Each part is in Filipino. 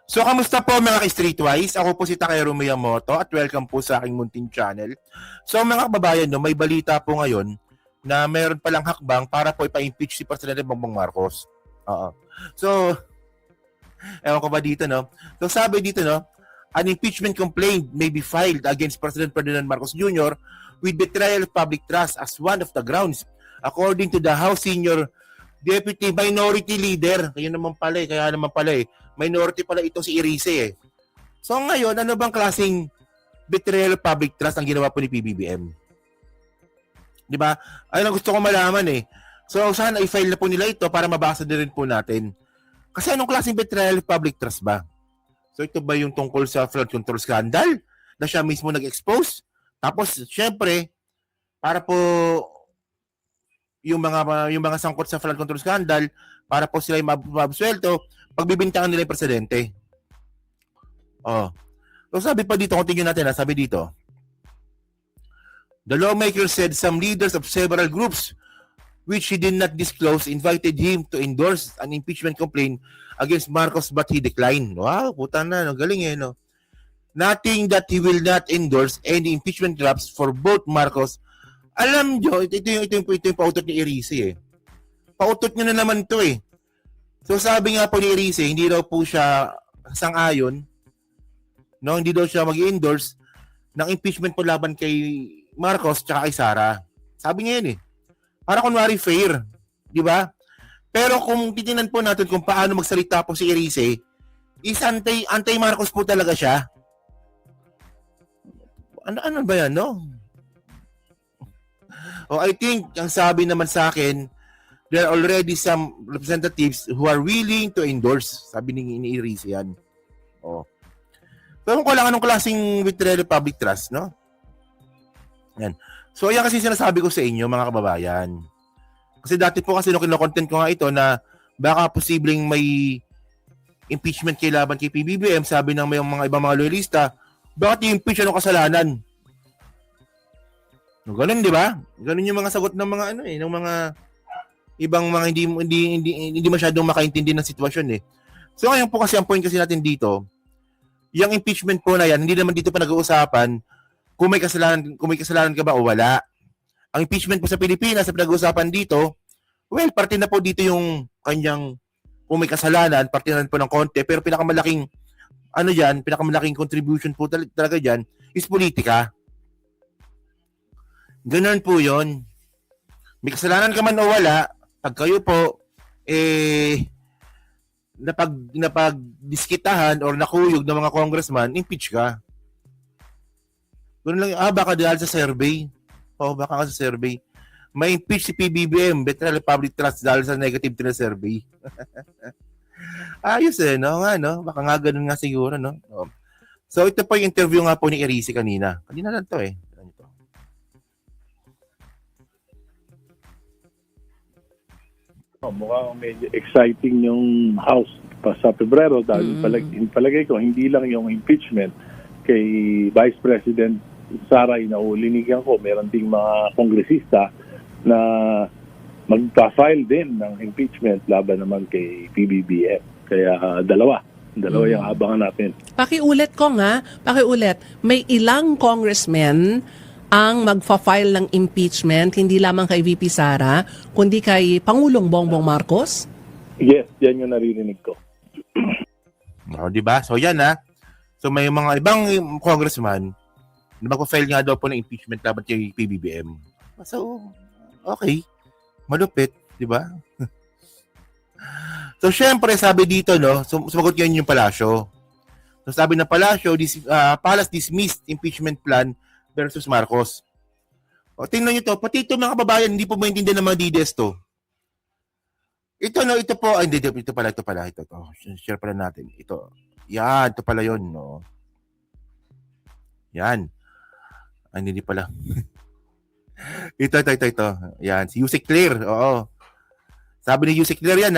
So, kamusta po mga ka-Streetwise? Ako po si Takero Miyamoto at welcome po sa aking munting channel. So, mga kababayan, no, may balita po ngayon na mayroon palang hakbang para po ipa-impeach si Presidente Bongbong Marcos. Oo. So, ewan ko ba dito, no? So, sabi dito, no, an impeachment complaint may be filed against President Ferdinand Marcos Jr. with betrayal of public trust as one of the grounds, according to the House Senior Deputy Minority Leader. Kaya naman pala minority pala itong si Erice eh. So ngayon, ano bang klaseng betrayal of public trust ang ginawa po ni PBBM? Di ba? Ayun ang gusto ko malaman eh. So sana i-file na po nila ito para mabasa din rin po natin. Kasi anong klaseng betrayal of public trust ba? So ito ba yung tungkol sa flood control scandal na siya mismo nag-expose? Tapos syempre, para po yung mga sangkot sa flood control scandal, para po sila mabswelto, pagbibintangan nila yung presidente. Oh. So sabi pa dito, continue natin, sabi dito, the lawmaker said some leaders of several groups which he did not disclose invited him to endorse an impeachment complaint against Marcos but he declined. Wow, puta na, no? Galing eh, no? Nothing that he will not endorse any impeachment drafts for both Marcos. Alam nyo, ito yung pautot ni Erice eh. Pautot nyo na naman to eh. So sabi nga po ni Erice, hindi daw po siya sang-ayon, no? Hindi daw siya mag-endorse ng impeachment po laban kay Marcos tsaka kay Sara. Sabi niya yun eh. Para kunwari fair, di ba? Pero kung titingnan po natin kung paano magsalita po si Erice, is anti-Marcos po talaga siya. Ano ba yan, no? Oh, I think, ang sabi naman sa akin, there are already some representatives who are willing to endorse. Sabi ni Erice yan. Oh. Pero kung lang anong klaseng betrayal of public trust, no? Yan. So, yan kasi sinasabi ko sa inyo, mga kababayan. Kasi dati po kasi nung kinokontent ko nga ito na baka posibleng may impeachment kay laban kay PBBM, sabi ng may mga ibang mga loyalista, bakit i-impeach anong kasalanan? No, ganun, di ba? Ganun yung mga sagot ng mga ng mga ibang mga hindi masyadong makaintindi ng sitwasyon eh. So ngayon po kasi ang point kasi natin dito, yung impeachment po na yan, hindi naman dito pa nag-uusapan kung may kasalanan ka ba o wala. Ang impeachment po sa Pilipinas sa pinag-uusapan dito, well, parte na po dito yung kanyang kung may kasalanan, parte na po ng konti, pero pinakamalaking contribution po talaga dyan is politika. Ganun po yon. May kasalanan ka man o wala, pag kayo po napagdiskitahan or nakuyog ng mga congressman, impeach ka. Ganun lang, baka dahil sa survey. Baka sa survey. May impeach si PBBM, betrayal of public trust dahil sa negative na survey. Ayos eh, no? Nga, no? Baka nga ganun nga siguro, no? So, ito po yung interview nga po ni Erice kanina. Kanina lang to eh. Mukhang medyo exciting yung House pa sa Pebrero dahil palagay ko hindi lang yung impeachment kay Vice President Sara inaulinigan ko, meron ding mga kongresista na magpa-file din ng impeachment laban naman kay PBBM. Kaya dalawa yung abangan natin. Pakiulit ko nga, may ilang congressmen ang magfa-file ng impeachment, hindi lamang kay VP Sara, kundi kay Pangulong Bongbong Marcos? Yes, yan yung naririnig ko. Di ba? So yan So may mga ibang congressman na magpa-file nga daw po ng impeachment laban kay PBBM. So, okay. Malupit, di ba? So syempre sabi dito, no, sumagot yan yung Palasyo. So sabi ng Palasyo, Palace dismissed impeachment plan versus Marcos. O, tingnan nyo to. Pati ito mga kababayan, hindi po maintindihan ng mga DDS to. Ito po. Ito pala. Ito. Share pala natin. Ito. Yan. Ito pala yun. No? Yan. Hindi pala. Ito. Yan. Si Yusek Clear. Oo. Sabi ni Yusek Clear yan,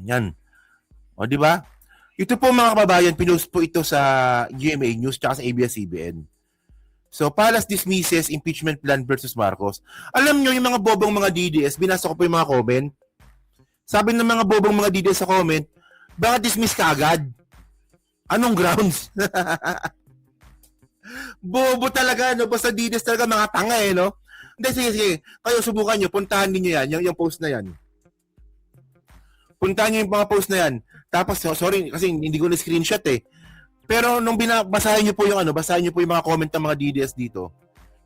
Yan. O, di ba? Ito po mga kababayan, pinost po ito sa GMA News at sa ABS-CBN. So, Palace dismisses impeachment plan versus Marcos. Alam nyo, yung mga bobong mga DDS, binasa ko po yung mga comment. Sabi ng mga bobong mga DDS sa comment, Bakit dismiss ka agad? Anong grounds? Bobo talaga, no? Basta DDS talaga, mga tanga eh, no? Hindi, sige. Kayo, subukan nyo, puntahan ninyo yan, yung post na yan. Puntahan nyo yung mga post na yan. Tapos, sorry, kasi hindi ko na-screenshot eh. Pero nung basahin nyo po yung basahin nyo po yung mga comment ng mga DDS dito,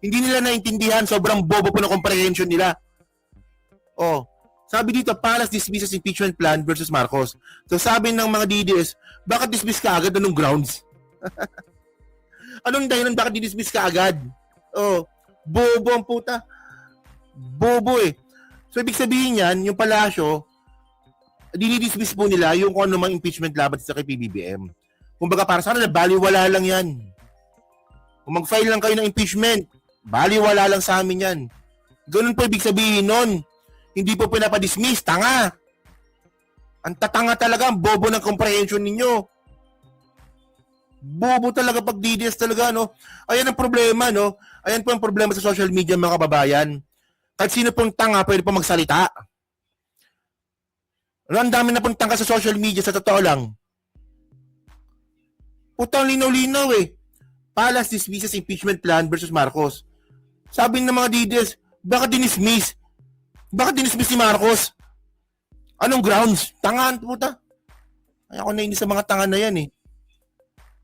hindi nila naintindihan, sobrang bobo po ng comprehension nila. Oh, sabi dito, Palace dismisses impeachment plan versus Marcos. So sabi ng mga DDS, bakit dismiss ka agad? Anong grounds? Anong dahilan bakit di-dismiss ka agad? Oh, bobo ang puta. Bobo eh. So ibig sabihin yan, yung palasyo, dinidismiss po nila yung kung ano mang impeachment laban sa kay PBBM. Kumbaga para sana na baliwala lang yan. Kung mag-file lang kayo ng impeachment, baliwala lang sa amin yan. Ganun po ibig sabihin nun. Hindi po pinapadismiss, tanga. Ang tatanga talaga, ang bobo ng comprehension ninyo. Bobo talaga pag DDS talaga, no? Ayan ang problema, no? Ayan po ang problema sa social media, mga kababayan. Kahit sino pong tanga, pwede po magsalita. Ano, ang dami na pong tanga sa social media, sa totoo lang. Putang linaw-linaw eh. Palace dismisses impeachment plan versus Marcos. Sabi ng mga DDS, bakit dinismiss? Bakit dinismiss si Marcos? Anong grounds? Tangan, puta. Ay, ako nainis sa mga tanga na yan eh.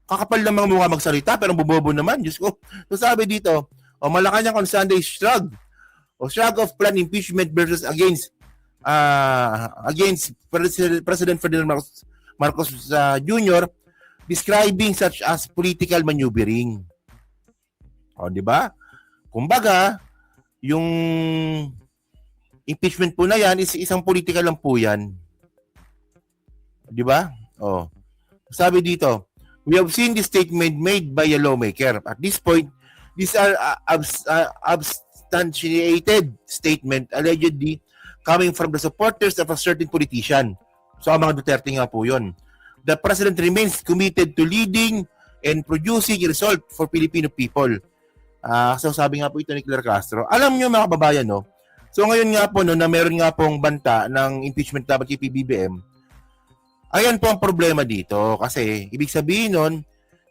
Kakapal lang mga mukha magsalita, pero bobobo naman. Diyos ko. So sabi dito, Malacanang on Sunday shrug. Shrug of plan impeachment versus against President Ferdinand Marcos Jr. describing such as political maneuvering. Di ba? Kumbaga, yung impeachment po na yan is isang political lang po yan. Di ba? Sabi dito, we have seen this statement made by a lawmaker. At this point, these are substantiated statement allegedly coming from the supporters of a certain politician. So, ang mga Duterte nga po yun. The President remains committed to leading and producing result for Filipino people. So, sabi nga po ito ni Claire Castro. Alam nyo mga kababayan, no? So, ngayon nga po, no, na meron nga pong banta ng impeachment dapat kay PBBM, ayan po ang problema dito. Kasi, ibig sabihin nun,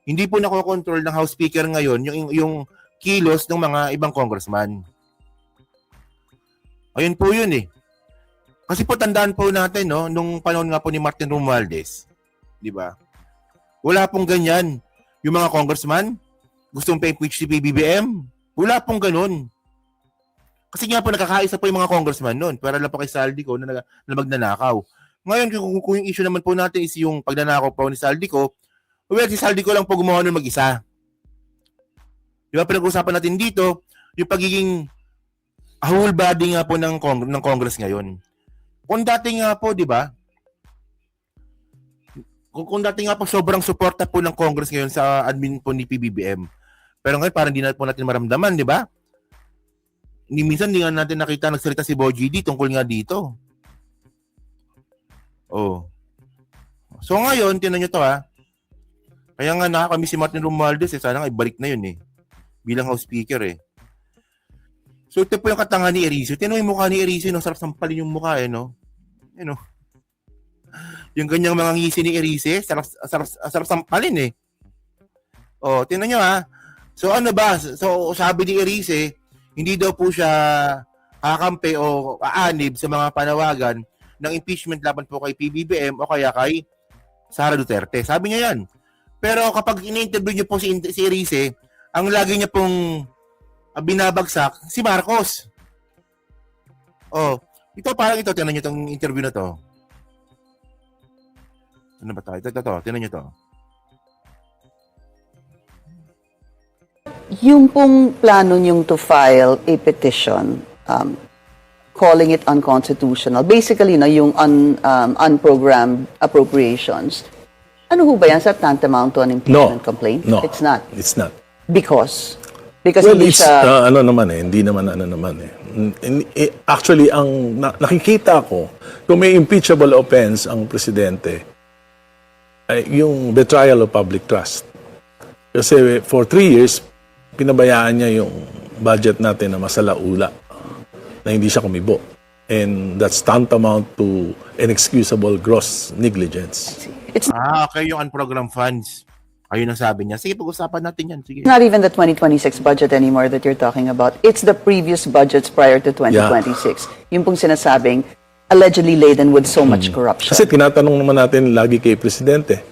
hindi po nakokontrol ng House Speaker ngayon yung kilos ng mga ibang congressman. Ayun po yun eh. Kasi po tandaan po natin, no, nung panahon nga po ni Martin Romualdez, di ba? Wala pong ganyan. Yung mga congressman, gustong pa-impeach si PBBM, wala pong ganun. Kasi nga po nakakaisa po yung mga congressman noon, para lang po kay Saldico na magnanakaw. Ngayon, kung yung issue naman po natin is yung pagnanakaw po ni Saldico, well, si Saldico lang po gumawa nun mag-isa. Di ba, pinag-usapan natin dito, yung pagiging whole body nga po ng Congress ngayon. Kung dati nga po, di ba, kung dati nga po sobrang suporta po ng Congress ngayon sa admin po ni PBBM. Pero ngayon parang hindi na po natin maramdaman, di ba? Minsan hindi nga natin nakita nagsalita si Boy GD tungkol nga dito. So ngayon, tinan nyo to ha. Kaya nga nakakamiss si Martin Romualdez sana nga ibalik na yun eh. Bilang House Speaker eh. So ito po yung katanga ni Erice. Tinan mo yung mukha ni Erice, no? Sarap sampalin yung mukha eh, no? You know? Yung ganyang mga ngisi ni Erice, sarap sampalin eh. Tinan nyo ha. So ano ba? So sabi ni Erice, hindi daw po siya kakampi o aanib sa mga panawagan ng impeachment laban po kay PBBM o kaya kay Sara Duterte. Sabi niya yan. Pero kapag in-interview niyo po si Erice, ang lagi niya pong binabagsak, si Marcos. Ito parang ito, tinan niyo itong interview na to. Ano ba tayo? Ito, tinan niyo to. Yung pong plano niyong to file a petition calling it unconstitutional, basically na yung unprogrammed appropriations, ano ho ba yan? Sa tantamount to an impeachment complaint? No, It's not. It's not. Because Well, hindi it's, siya... hindi naman Actually, ang nakikita ko, kung may impeachable offense ang presidente, ay yung betrayal of public trust. Kasi for 3 years, pinabayaan niya yung budget natin na masalaula, na hindi siya kumibo. And that's tantamount to inexcusable gross negligence. It's Okay, yung unprogrammed funds. Ayun ang sabi niya. Sige, pag-usapan natin yan. Sige. not even the 2026 budget anymore that you're talking about. It's the previous budgets prior to 2026. Yung pong sinasabing allegedly laden with so much corruption. Kasi tinatanong naman natin lagi kay Presidente,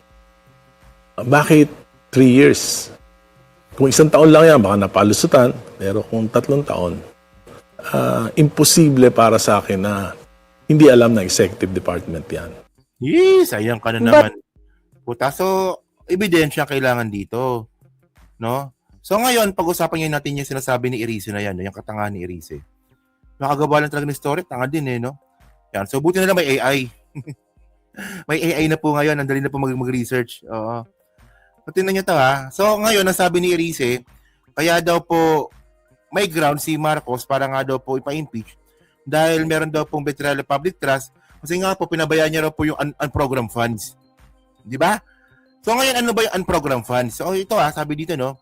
bakit 3 years? Kung 1 taon lang yan, baka napalusutan. Pero kung 3 taon, imposible para sa akin na hindi alam ng executive department yan. Yes, sayang ka na naman. Puta, so, ebidensya kailangan dito. No? So ngayon, pag-usapan ngayon natin yung sinasabi ni Erice na yan, yung katangahan ni Erice. Nakagawa lang talaga ng story, tanga din no? Yan, so buti na lang may AI. May AI na po ngayon, ang dali na po mag-research. Oo. So, tingnan nyo to ha. So ngayon, nasabi ni Erice, kaya daw po may ground si Marcos para nga daw po ipa-impeach dahil meron daw pong betrayal of public trust kasi nga po pinabayaan niya raw po yung unprogrammed funds. Di ba? So ngayon, ano ba yung unprogrammed funds? So ito sabi dito no,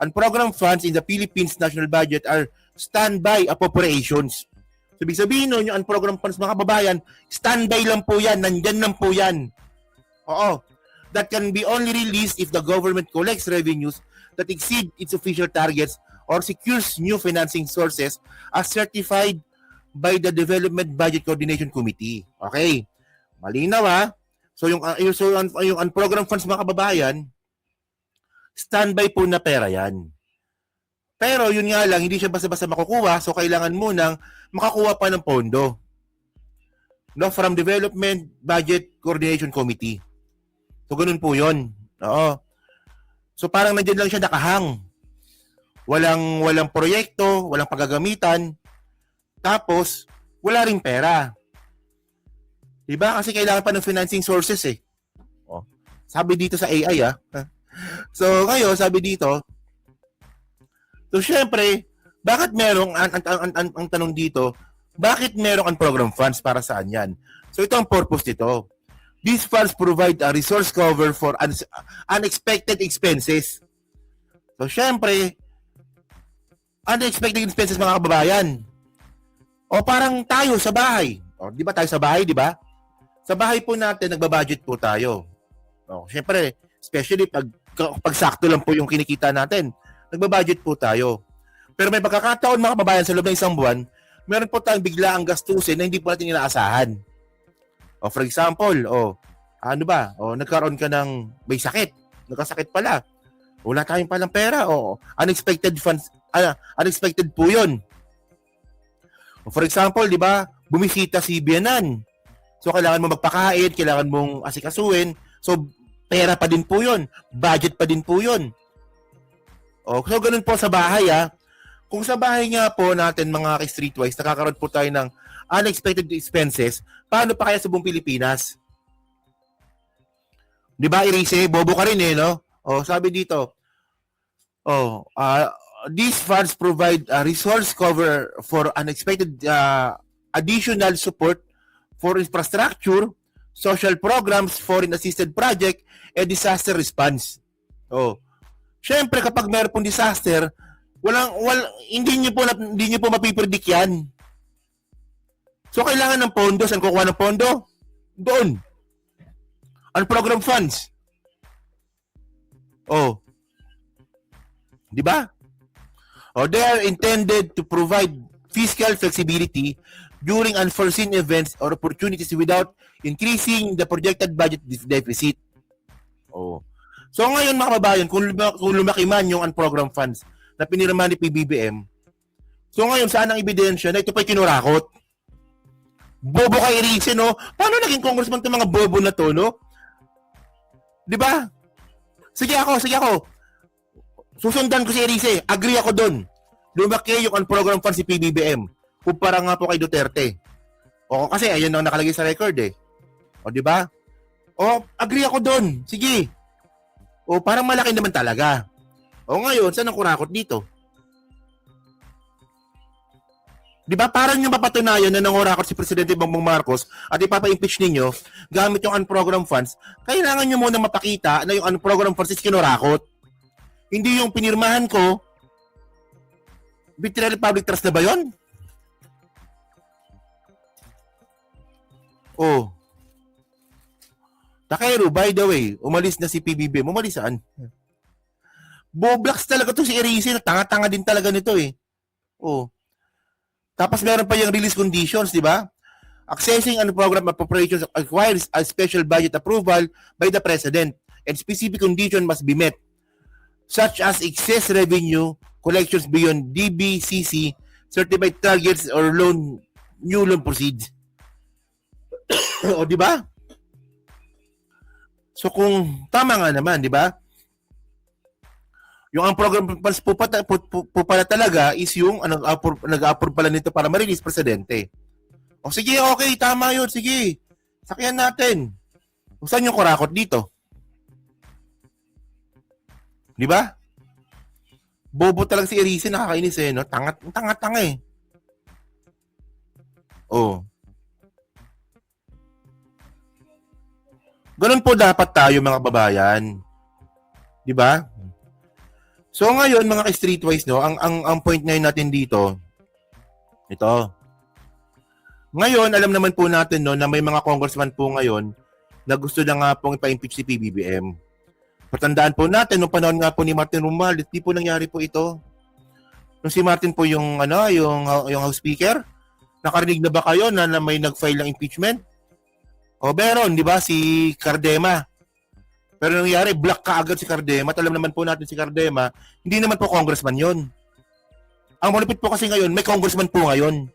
unprogrammed funds in the Philippines national budget are standby appropriations. So ibig sabihin nun, yung unprogrammed funds mga kababayan, standby lang po yan, nandyan lang po yan. Oo. That can be only released if the government collects revenues that exceed its official targets or secures new financing sources as certified by the Development Budget Coordination Committee. Okay. Malinaw So yung unprogrammed funds mga kababayan, standby po na pera yan. Pero yun nga lang, hindi siya basta-basta makukuha, so kailangan mo nang makakuha pa ng pondo. No, from Development Budget Coordination Committee. So ganun po yun. Oo. So parang nandiyan lang siya nakahang. Walang proyekto, walang paggagamitan. Tapos, wala ring pera. Diba? Kasi kailangan pa ng financing sources Oh. Sabi dito sa AI So, ngayon, sabi dito, so syempre, bakit merong, ang tanong dito, bakit merong unprogrammed funds para saan yan? So, ito ang purpose nito. These funds provide a resource cover for unexpected expenses. So, syempre, unexpected expenses mga kababayan. O parang tayo sa bahay. O, di ba tayo sa bahay, di ba? Sa bahay po natin, nagbabudget po tayo. O, syempre, especially pag sakto lang po yung kinikita natin, nagbabudget po tayo. Pero may pagkakataon mga kababayan sa loob ng isang buwan, meron po tayong bigla ang gastusin na hindi po natin inaasahan. O for example, nagkaroon ka ng may sakit. Nagkasakit pala. Wala tayong palang pera. O unexpected funds, unexpected po 'yon. O for example, 'di ba, bumisita si biyanan. So kailangan mo magpakain, kailangan mong asikasuhin. So pera pa din po 'yon. Budget pa din po 'yon. O so ganun po sa bahay Kung sa bahay nga po natin mga ka-streetwise, nakakaroon po tayo ng unexpected expenses, paano pa kaya sa buong Pilipinas? Di ba, Erice? Bobo ka rin no? O, sabi dito, these funds provide a resource cover for unexpected additional support for infrastructure, social programs, foreign assisted project, and disaster response. Syempre, kapag meron pong disaster, hindi niyo po mapipredict yan. So, kailangan ng pondo. Saan kukuha ng pondo? Doon. Unprogrammed funds. Di ba? They are intended to provide fiscal flexibility during unforeseen events or opportunities without increasing the projected budget deficit. So, ngayon mga kababayan, kung lumaki man yung unprogrammed funds na pinirma ni PBBM. So ngayon, saan ang ebidensya na ito pa'y kinurakot? Bobo kay Erice, no? Paano naging congressman itong mga bobo na to, no? Di ba? Sige ako. Susundan ko si Erice. Agree ako doon. Lumaki yung unprogrammed fund si PBBM. Kumpara nga po kay Duterte. Kasi ayun ang nakalagay sa record di ba? Agree ako doon. Sige. Parang malaki naman talaga. Ngayon, saan ang kurakot dito? Di ba parang yung mapatunayan na nangurakot si Presidente Bongbong Marcos at ipapa-impeach ninyo gamit yung unprogrammed funds, kailangan nyo muna mapakita na yung unprogrammed funds is kinurakot. Hindi yung pinirmahan ko, betrayal of public trust na ba yun? Oh. Takero, by the way, umalis na si PBBM. Umalis saan? Boblax talaga to si Erice. Tanga-tanga din talaga nito eh. Oh. Tapos meron pa yung release conditions, di ba? Accessing and program appropriations requires a special budget approval by the President and specific condition must be met, such as excess revenue collections beyond DBCC certified targets or new loan proceeds. O di ba? So kung tama nga naman, di ba? Yung ang program po pala talaga is yung nag-approve pala nito para ma-release presidente. O sige, okay, tama yun, sige. Sakyan natin. O saan yung kurakot dito? Di ba? Bobo talaga si Erice, nakakainis eh, no? Tanga eh. Oh. Ganun po dapat tayo mga babayan. Di ba? So ngayon mga ka-streetwise, no, ang point ngayon natin dito, ito. Ngayon, alam naman po natin no, na may mga congressman po ngayon na gusto na nga pong ipa-impeach si PBBM. Patandaan po natin, nung panahon nga po ni Martin Romualdez, di po nangyari po ito. Nung si Martin po yung House Speaker, nakarinig na ba kayo na may nag-file ng impeachment? O meron, di ba, si Cardema. Pero nangyari, black ka agad si Cardema. At alam naman po natin si Cardema, hindi naman po congressman yon. Ang malupit po kasi ngayon, may congressman po ngayon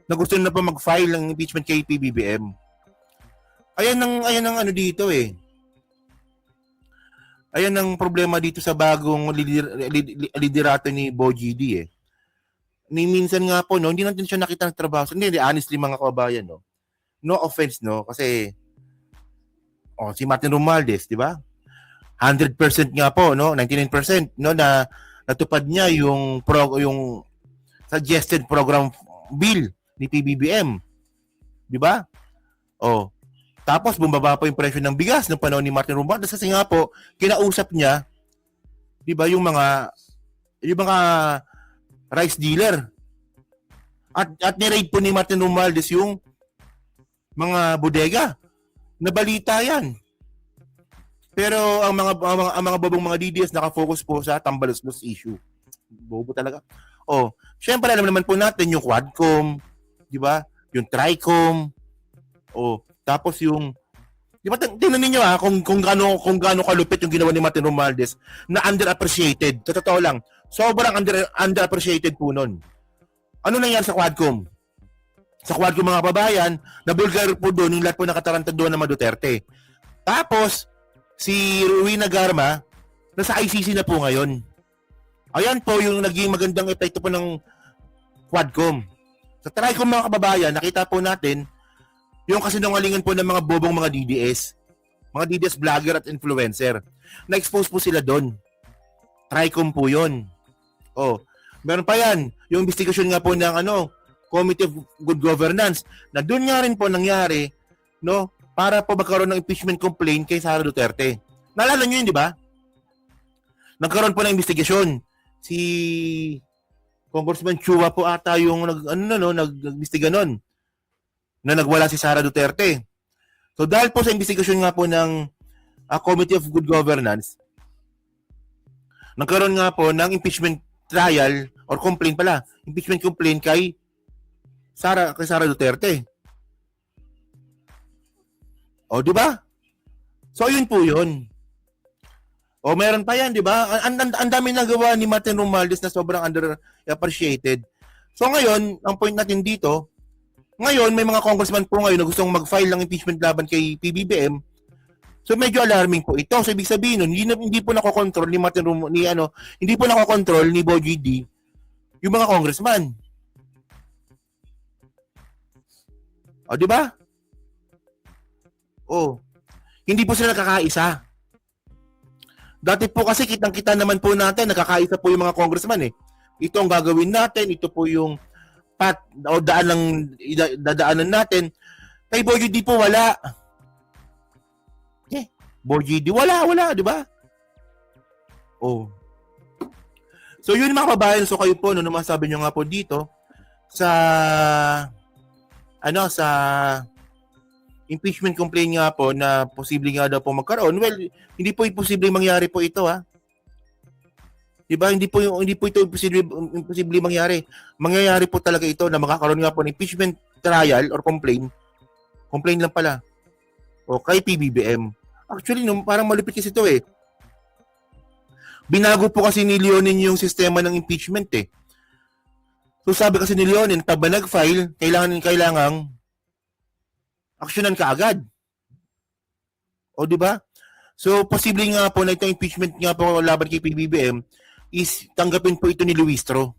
na gusto na pa mag-file ng impeachment kay PBBM. Ayan ang ano dito eh. Ayan ang problema dito sa bagong liderato ni Bo GD eh. Minsan nga po, no, hindi natin siya nakita ng trabaho. Hindi, honestly mga kababayan, no. No offense, no, kasi si Martin Romualdez, di ba? 100% nga po, no, 99%, no, na natupad niya yung suggested program bill ni PBBM. Di ba? Tapos bumaba pa yung presyo ng bigas ng panahon ni Martin Romualdez kasi nga po kinausap niya, di ba, yung mga rice dealer. At ni-raid po ni Martin Romualdez yung mga bodega. Nabalita 'yan. Pero ang mga babong mga DDS nakafocus po sa tambaluslos issue. Bobo talaga. Syempre alam naman po natin yung Quadcom, di ba? Yung Tricom. Tapos yung, di ba, tingnan ninyo kung gaano kalupit yung ginawa ni Martin Romualdez na underappreciated. Sa totoo lang, sobrang underappreciated po nun. Ano nangyari sa Quadcom? Sa Quadcom mga babayan, nabulgar po doon yung lahat po nakatarantad doon ng mga Duterte. Tapos, si Rowena Garma, nasa ICC na po ngayon. Ayan po yung naging magandang epekto po ng Quadcom. Sa Tricom mga kababayan, nakita po natin yung kasinungalingan po ng mga bobong mga DDS. Mga DDS vlogger at influencer. Na-expose po sila doon. Tricom po yun. Meron pa yan. Yung investigasyon nga po ng Committee of Good Governance na doon nga rin po nangyari, no, para po magkaroon ng impeachment complaint kay Sara Duterte. Naalala nyo yun, di ba? Nagkaroon po ng investigasyon. Si Congressman Chua po ata yung nag-imbestiga nun na nagwala si Sara Duterte. So dahil po sa investigasyon nga po ng Committee of Good Governance, nagkaroon nga po ng impeachment trial or complaint pala. Impeachment complaint kay Sara Duterte. Di ba? So yun po yun. Meron pa yan, di ba? Ang dami nagawa ni Martin Romualdez na sobrang underappreciated. So ngayon, ang point natin dito, ngayon may mga congressman po ngayon na gustong mag-file ng impeachment laban kay PBBM. So medyo alarming po ito. So ibig sabihin nun, hindi po nakokontrol ni Martin hindi po nakokontrol ni Bo GD yung mga congressman. Di ba? Hindi po sila nakakaisa. Dati po kasi kitang-kita naman po natin, nakakaisa po yung mga congressman eh. Ito ang gagawin natin, ito po yung dadaanan natin. Kay Bo GD po wala. Bo GD wala, di ba? So yun mga kabayan, so kayo po, naman sabi nyo nga po dito, sa impeachment complaint nga po na posible nga daw po magkaroon. Well, hindi po imposible mangyari po ito, ha. 'Di ba? Hindi po ito imposible mangyari. Mangyayari po talaga ito na magkakaroon nga po ng impeachment trial or complaint. Complaint lang pala. O kay PBBM. Actually, parang malupit kasi ito eh. Binago po kasi ni Leonin yung sistema ng impeachment eh. So sabi kasi ni Leonin, pag ba nag-file, kailangang aksyonan ka agad. O di ba? So posible nga po na itong impeachment nga po laban kay PBBM is tanggapin po ito ni Luistro.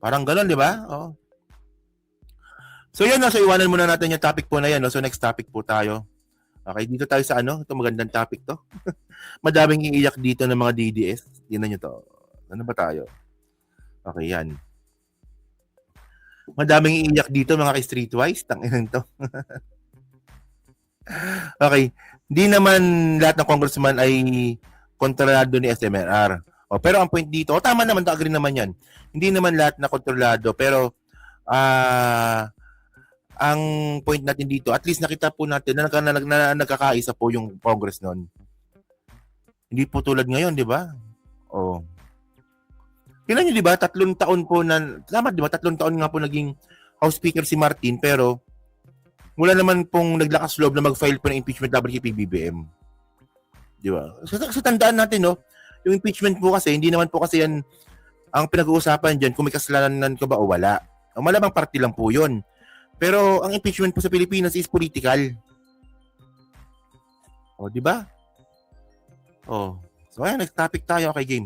Parang gano'n, di ba? Oh. So yan, so iwanan muna natin yung topic po na yan. No? So next topic po tayo. Okay, dito tayo sa ano. Ito magandang topic to. Madaming iiyak dito ng mga DDS. Tingnan nyo to. Ano ba tayo? Okay, yan. Madaming iiyak dito mga ka-streetwise. Tanginan to. Okay. Hindi naman lahat ng congressman ay kontrolado ni SMNR. O, pero ang point dito, tama naman, agree naman yan. Hindi naman lahat na kontrolado, pero ang point natin dito, at least nakita po natin na nagkakaisa po yung Congress noon. Hindi po tulad ngayon, di ba? Oh. Tingnan nyo, di ba? 3 taon po tama, di ba? 3 taon nga po naging House Speaker si Martin, pero wala naman pong naglakas loob na mag-file po ng impeachment laban kay PBBM. Di ba? So tandaan natin, no? Yung impeachment po kasi, hindi naman po kasi yan ang pinag-uusapan dyan kung may kasalanan ka ba o wala. Ang malamang party lang po yun. Pero ang impeachment po sa Pilipinas is political. O, di ba? O. So, ayan, next topic tayo kay Game.